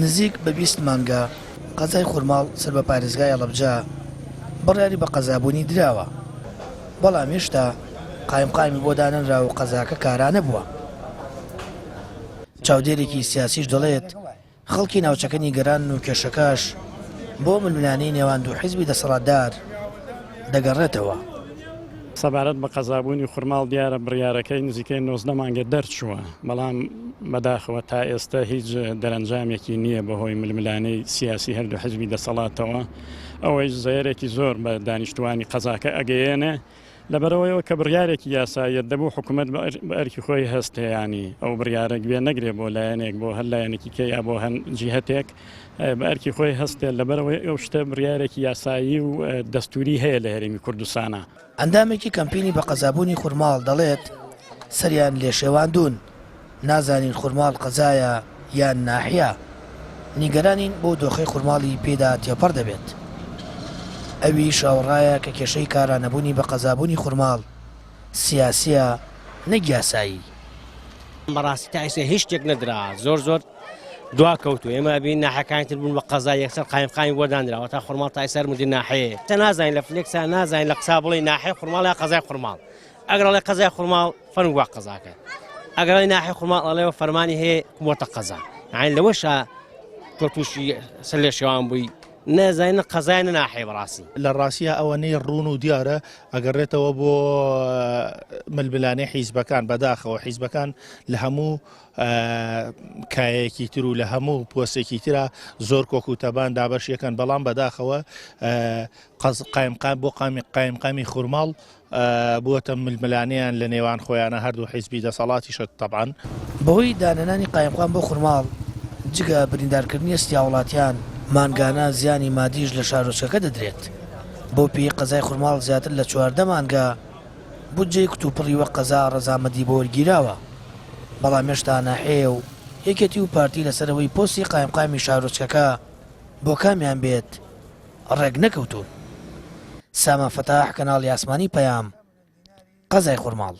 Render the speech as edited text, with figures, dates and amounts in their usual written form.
نزیک بە 20 مانگە قەزای خورماڵ سەر بە پارێزگای ئەڵەبجە بڕیاری بە قەزابوونی دراوە، بەڵام هێشتا قایمقامی بۆ دانەنرا و قەزاکە کارانە بووە. چاودێرێکی سیاسیش دەڵێت خەڵکی ناوچەکە نیگەران و کێشەکەش بۆ ململانەی نێوان دوو حیزبی دەسەڵاتدار دەگەڕێتەوە. سەبارەت بە قەزابوونی خورماڵ دیارە بڕیارەکەی نزیکەی 19 مانگە دەرچووە، بەڵام بەداخەوە تا ئێستا هیچ دەرەنجامێکی نییە بەهۆی ململانەی سیاسی هەردوو حیزبی دەسەڵاتەوە. ئەوەی زەیرێکی زۆر بە دانیشتوانی قەزاکە ئەگەیێنێ لەبەرەوەیەوە کە بڕیارێکی یاساییە دەبوو حکوومەت بە ئەرکی خۆی هەستەیانی ئەو بڕیارە گوێ نەگرێ بۆ لایەنێک بۆ هەر لایەنێکی کە یا بۆ هەن جیهەتێک بە ئەرکی خۆی هەستێت لەبەرەوەی ئەو شتە بڕیارێکی یاسایی و دەستوری هەیە لە هەرێمی کوردستانە. ئەندامێکی کەمپینی بە قەزابوونی خورماڵ دەڵێت سەریان لێشێواندون، نازانین خورماڵ قەزایە یان ناحیە، نیگەرانین بۆ دۆخەی خورماڵی پێدا تێپەڕ دەبێت. ئەوی شاوڕایە کە کێشەی کارانەبوونی بە قەزابوونی خورماڵ سیاسیە نەک یاسایی. بەڕاستی تا ئێستا هیچ شتێک نەدرا، زۆر دوا کەوتو ئێمە بین ناحەکانی تر بوون بە قەزای یەکسەر قایمقامی بۆ دانراوە تا خورماڵ تا ئێستا مدیر ناحەیە تا نازانین لە فلێکسا نازانین لە قسا بڵێ ناحەی خورماڵ یا قەزای خورماڵ. ئەگەڕڵێ قەزای خورماڵ فەرموو وا قەزاکە، ئەگەڕێ ناحەی خورماڵ ئەڵێەوە فەرمانی هەیە بۆتە قەزا. یعنی لەوەشە تۆ تووشی سەر لێ شێوان بووی نازانین قەزای ناحەی بەڕاستی. لە ڕاستیە ئەوەنەی ڕوون و دیارە ئەگەڕێتەوە بۆ ململانەی حیزبەکان بەداخەوە حیزبەکان لە هەموو کایەکی تر و لە هەموو پۆستێکی ترە زۆر کۆک و تەبان دابەشیەکەن، بەڵام بەداخەوە بۆ قایمقامی خورماڵ بووەتە ململانیان لە نێوان خۆیانە هەردوو حیزبی دەسەڵاتیشت تەبعاً. بەهۆی دانەنانی قایمقام بۆ خورماڵ جگە بریندارکردنی ئەستی وڵاتیان مانگانە زیانی مادیش لە شارۆچکەکە دەدرێت. بۆ پێی قەزای خورماڵ زیاتر لە 14 مانگە بودجەی کتوپڕی وە قەزا ڕەزامەندی بۆ وەرگیراوە، بەڵام هێشتا ناحەیە و یەکێتی و پارتی لەسەرەوەی پۆستی قایمقامی شارۆچکەکە بۆ کامیان بێت ڕێک نەکەوتون. سامان فەتاح، کەناڵی ئاسمانی پەیام، قەزای خورماڵ.